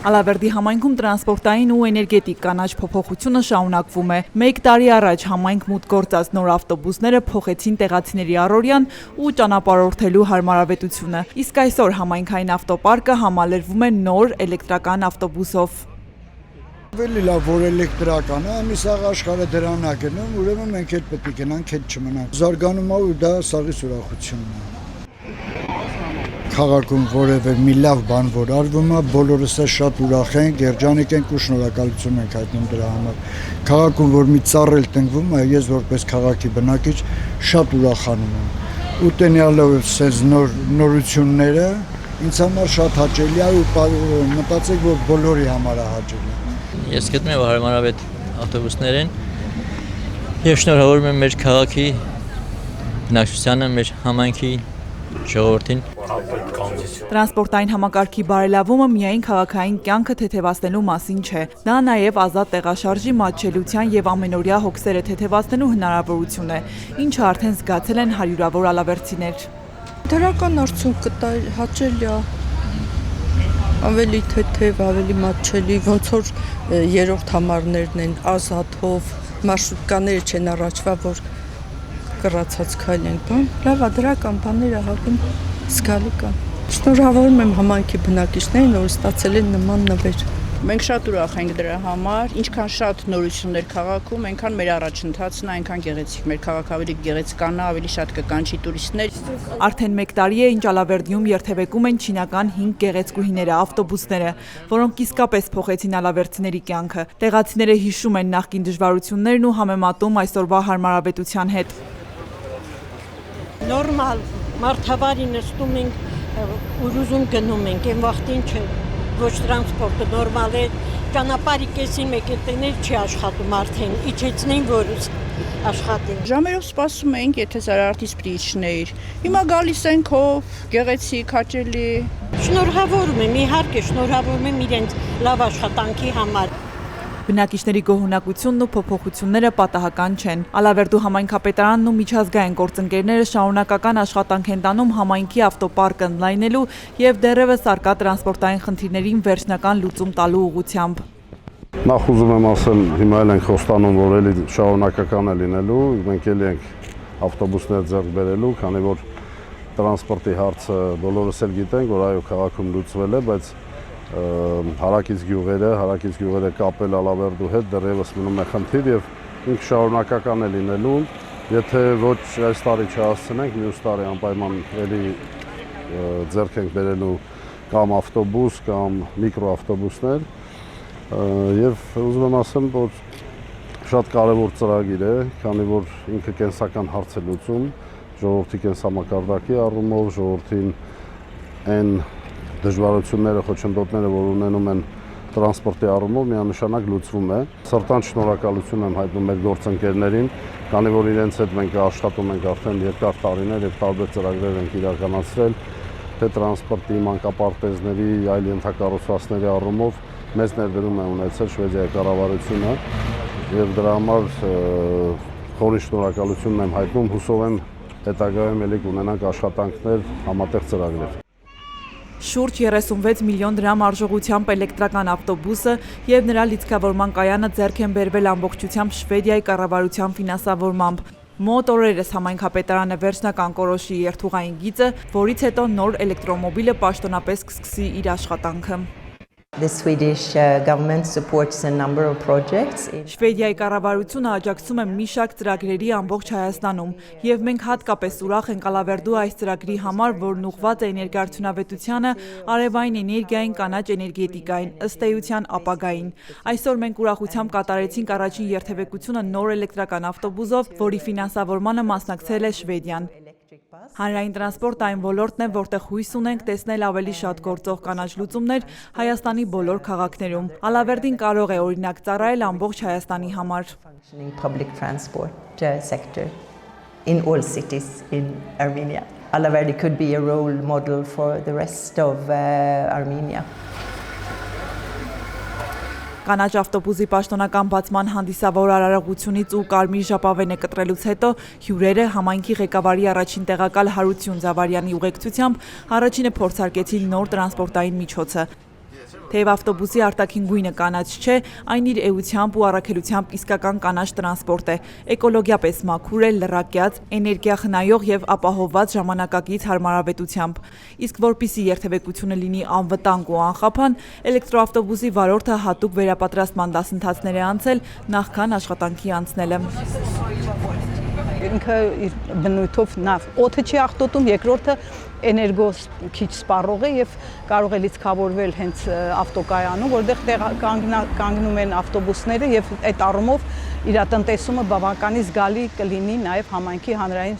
Ալավերդի համայնքում տրանսպորտային ու էներգետիկ կանաչ փոփոխությունը շարունակվում է։ Մեկ տարի առաջ համայնք մուտք գործած նոր ավտոբուսները փոխեցին տեղացիների առօրյան ու ճանապարհորդելու հարմարավետությունը։ Իսկ այսօր համայնքային ավտոպարկը համալրվում է նոր էլեկտրական ավտոբուսով։ Ավելի լավ որ էլեկտրական է, ամիս աշխարհը դրան է գնում, ուրեմն մենք էլ պետք է գնանք, հետ չմնանք։ Զարգանում է ու դա սաղից ուրախությունն է։ Քաղաքում որևէ մի լավ բան որ արվում է, բոլորս շատ ուրախ ենք, երջանիկ ենք ու շնորհակալություն ենք հայտնում դրա համար։ Քաղաքում որ մի ծառ էլ տնկվում է, ես որպես քաղաքի բնակիչ շատ ուրախանում եմ։ Ու տենյալով սենց նորությունները ինձ համար շատ հաճելի է ու մտածեք որ բոլորի համար է հաճելի։ Ես գտնում եմ հարմարավետ ավտոբուսներ են եւ շնորհավորում եմ մեր քաղաքի բնակչությանը, մեր համայնքի ժողովրդին։ Տրանսպորտային համակարգի բարելավումը միայն քաղաքային կյանքը թեթևացնելու մասին չէ։ Դա նաև ազատ տեղաշարժի, մատչելիության եւ ամենօրյա հոգսերը թեթևացնելու հնարավորություն է, ինչը արդեն զգացել են հարյուրավոր ալավերցիներ։ Դրական արդյունք կտա, հաճելի է, ավելի թեթև, ավելի մատչելի, ոնց որ երրորդ համարներն են ազատով, մարշրուտկաները չեն առաջվա, որ կռացած քայլ են բան, լավ է դրական բաները հագում զգալի կան։ Շնորհավորում եմ համայնքի բնակիչներին, որ ստացել են նման նվեր։ Մենք շատ ուրախ ենք դրա համար, ինչքան շատ նորություններ քաղաքում, այնքան մեր առաջընթացն է, այնքան գեղեցիկ մեր քաղաքը ավելի գեղեցկանա, ավելի շատ կկանչի տուրիստներ։ Արդեն մեկ տարի է, ինչ Ալավերդիում երթևեկում են չինական 5 գեղեցկուհիները, ավտոբուսները, որոնք իսկապես փոխեցին ալավերդիների կյանքը։ Տեղացիները հիշում են նախկին դժվարություններն ու համեմատում այսօրվա հարմարավետության հետ։ Նորմալ մարդավարի նստում ենք, ուզում գնում ենք, այն վաղտին չէ, ոչ տրանսպորտը նորմալ է, ճանապարհի կեսին մեկետներ չի աշխատում արդեն, իջեցնեն, որ աշխատեն։ Ժամերով սպասում ենք, եթե զարարտից պիտի իջներ։ Հիմա գալիս ենք ով, գեղեցիկ, հաճելի։ Շնորհավորում եմ, իհարկե շնորհավորում եմ իրենց լավ աշխատանքի համար։ Բնակիչների գոհունակությունն ու փոփոխությունները պատահական չեն։ Ալավերդու համայնքապետարանն ու միջազգային գործընկերները շարունակական աշխատանք են տանում համայնքի ավտոպարկը ընդլայնելու եւ դեռևս առկա տրանսպորտային խնդիրներին վերջնական լուծում տալու ուղղությամբ։ Նախ ուզում եմ ասել, հիմա էլ ենք խոստանում, որ էլի շարունակական է լինելու, մենք էլի ենք ավտոբուսներ ձեռք բերելու, քանի որ տրանսպորտի հարցը բոլորս էլ գիտենք, որ այո քաղաքում լուծվել է, բայց հարակից գյուղերը կապել Ալավերդու հետ դեռևս մնում է խնդիր եւ ինքը շարունակական է լինելու, եթե ոչ այս տարի չհասցնենք, մյուս տարի անպայման էլի ձեռք ենք բերելու կամ ավտոբուս կամ միկրոավտոբուսներ եւ ուզում եմ ասեմ, որ շատ կարեւոր ծրագիր է, քանի որ ինքը կենսական հարց է լուծում ժողովրդի կենսամակարդակի առումով, ժողովրդին այն դժվարությունները, խոչընդոտները, որ ունենում են տրանսպորտի առումով, միանշանակ լուծվում է։ Սրտանց շնորհակալություն եմ հայտնում մեր գործընկերներին, քանի որ իրենց հետ մենք աշխատում ենք արդեն երկար տարիներ եւ տարբեր ծրագրեր ենք իրականացրել, թե տրանսպորտի, մանկապարտեզների, այլ ենթակառուցվածքների առումով մեծ ներդրում է ունեցել Շվեդիայի կառավարությունը եւ դրա համար խորին շնորհակալություն եմ հայտնում, հուսով եմ հետագայում ելի կունենանք աշխատանքներ, համատեղ ծրագրեր։ Շուրջ 36 միլիոն դրամ արժողությամբ էլեկտրական ավտոբուսը եւ նրա լիցքավորման կայանը ձեռք են բերվել ամբողջությամբ Շվեդիայի կառավարության ֆինանսավորմամբ։ Մոտ օրերս համայնքապետարանը վերջնական կորոշի երթուղային գիծը, որից հետո նոր էլեկտրոմոբիլը պաշտոնապես կսկսի իր աշխատանքը։ The Swedish government supports a number of projects. Շվեդիայի կառավարությունը աջակցում է մի շարք ծրագրերի ամբողջ Հայաստանում եւ մենք հատկապես ուրախ ենք Ալավերդու այս ծրագրի համար, որն ուղղված է էներգարդյունավետությանը, արևային էներգիային, կանաչ էներգետիկային, ըստ էության ապագային։ Այսօր մենք ուրախությամբ կատարեցինք առաջին երթևեկությունը նոր էլեկտրական ավտոբուսով, որի ֆինանսավորմանը մասնակցել է Շվեդիան։ Հանրային տրանսպորտը այն ոլորտն է, որտեղ հույս ունենք տեսնել ավելի շատ գործող կանաչ լուծումներ Հայաստանի բոլոր քաղաքներում։ Ալավերդին կարող է օրինակ ծառայել ամբողջ Հայաստանի համար։ Public transport sector in all cities in Armenia. Alaverdi could be a role model for the rest of Armenia. Կանաչ ավտոբուսի պաշտոնական բացման հանդիսավոր արարողությունից ու կարմիր ժապավենը կտրելուց հետո հյուրերը համայնքի ղեկավարի առաջին տեղակալ Հարություն Զավարյանի ուղեկցությամբ առաջինը փորձարկեցին նոր տրանսպորտային միջոցը։ Թեև ավտոբուսի արտաքին գույնը կանաչ չէ, այն իր էությամբ ու առաքելությամբ իսկական կանաչ տրանսպորտ է, էկոլոգիապես մաքուր է, լրակյաց, էներգիա խնայող եւ ապահովված ժամանակակից հարմարավետությամբ։ Իսկ որպիսի երթևեկությունը լինի անվտանգ ու անխափան, էլեկտրոավտոբուսի վարորդը հատուկ վերապատրաստման դասընթացներ է անցել նախքան աշխատանքի անցնելը։ Ինքը իր բնույթով նավ օդը չի աղտոտում, երկրորդը էներգոս քիչ սպառող է եւ կարող է լիցքավորվել հենց ավտոկայանում, որտեղ կանգնում են ավտոբուսները եւ այդ առումով իր տնտեսումը բավականին զգալի կլինի նաեւ համայնքի հանրային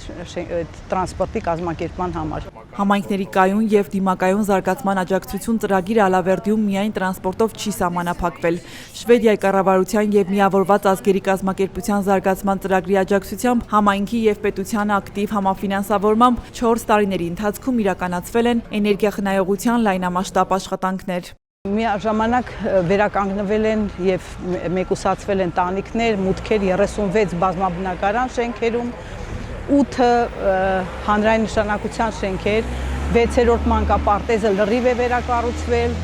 տրանսպորտի կազմակերպման համար։ Համայնքների կայուն եւ դիմակայուն զարգացման աջակցություն ծրագիրը Ալավերդիում միայն տրանսպորտով չի սահմանափակվել։ Շվեդիայի կառավարության եւ Միավորված ազգերի կազմակերպության զարգացման ծրագրի աջակցությամբ համայնքի եւ պետության ակտիվ համաֆինանսավորմամբ 4 տարիների ընթացքում իրականացվել են էներգիախնայողության լայնամասշտաբ աշխատանքներ։ Միաժամանակ վերականգնվել են եւ մեկուսացվել են տանիքներ, մուտքեր 36 բազմաբնակարան շենքերում, 8 հանրային նշանակության շենքեր, 6-րդ մանկապարտեզը լրիվ է վերակառուցվել,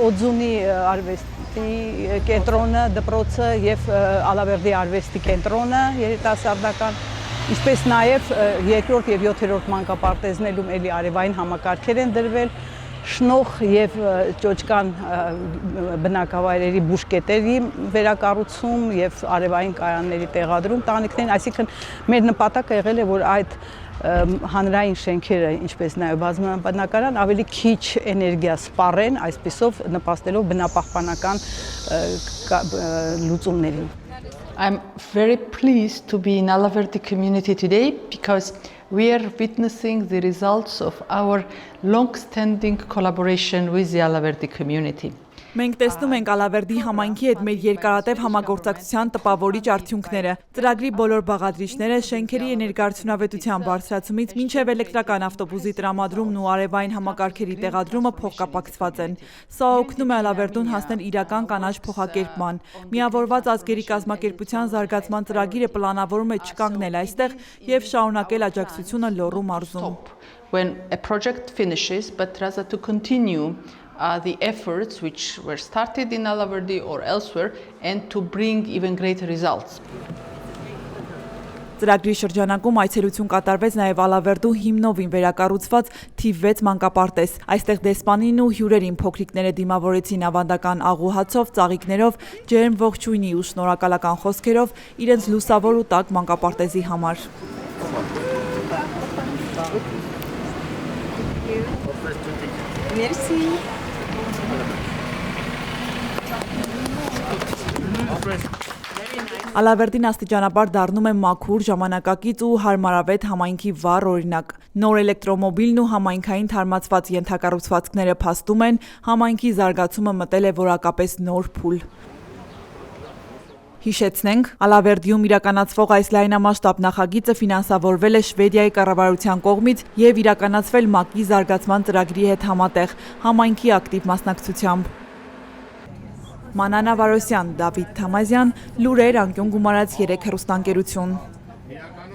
Օձունի արվեստի կենտրոնը, դպրոցը եւ Ալավերդի արվեստի կենտրոնը երիտասարդական, ինչպես նաեւ 2-րդ եւ 7-րդ մանկապարտեզներում էլի արևային համակարգեր են դրվել, շնող եւ ճոճկան բնակավայրերի բուժկետերի վերակառուցում եւ արևային կայանների տեղադրում տանիքներին, այսինքն մեր նպատակը եղել է, որ այդ հանրային շենքերը, ինչպես նաեւ բազմաբնակարան ավելի քիչ էներգիա սպառեն, այսպիսով նպաստելով բնապահպանական լուծումներին։ I'm very pleased to be in Alaverdi community today because we are witnessing the results of our long-standing collaboration with the Alaverdi community. Մենք տեսնում ենք Ալավերդի համայնքի հետ մեր երկարատև համագործակցության տպավորիչ արդյունքները։ Ծրագրի բոլոր բաղադրիչները շենքերի էներգարդյունավետության բարձրացումից մինչև էլեկտրական ավտոբուսի տրամադրումն ու արևային համակարգերի տեղադրումը փոխկապակցված են։ Սա օգնում է Ալավերդուն հասնել իրական կանաչ փոխակերպման։ Միավորված ազգերի կազմակերպության զարգացման ծրագիրը պլանավորում է չկանգնել այստեղ եւ շարունակել աջակցությունը Լոռու մարզում։ When a project finishes, but rather to continue the efforts which were started in Alaverdi or elsewhere and to bring even greater results. Ծրագրի շրջանակում այցելություն կատարվեց նաև Ալավերդու հիմնովին վերակառուցված թիվ 6 մանկապարտեզ։ Այստեղ դեսպանին ու հյուրերին փոքրիկները դիմավորեցին ավանդական աղուհացով, ծաղիկներով, ջերմ ողջույնի ու շնորհակալական խոսքերով իրենց լուսավոր ու տաք մանկապարտեզի համար։ Merci. Ալավերդին աստիճանաբար դառնում է մաքուր, ժամանակակից ու հարմարավետ համայնքի վառ օրինակ։ Նոր էլեկտրոմոբիլն ու համայնքային թարմացված ենթակառուցվածքները փաստում են, համայնքի զարգացումը մտել է որակապես նոր փուլ։ Հիշեցնենք, Ալավերդիում իրականացվող այս լայնամասշտաբ նախագիծը ֆինանսավորվել է Շվեդիայի կառավարության կողմից եւ իրականացվել ՄԱԿ-ի զարգացման ծրագրի հետ համատեղ համայնքի ակտիվ մասնակցությամբ։ Մանանա Վարոսյան, Դավիթ Թամազյան, լուրեր անկյուն գումարած 3 հեռուստաընկերություն։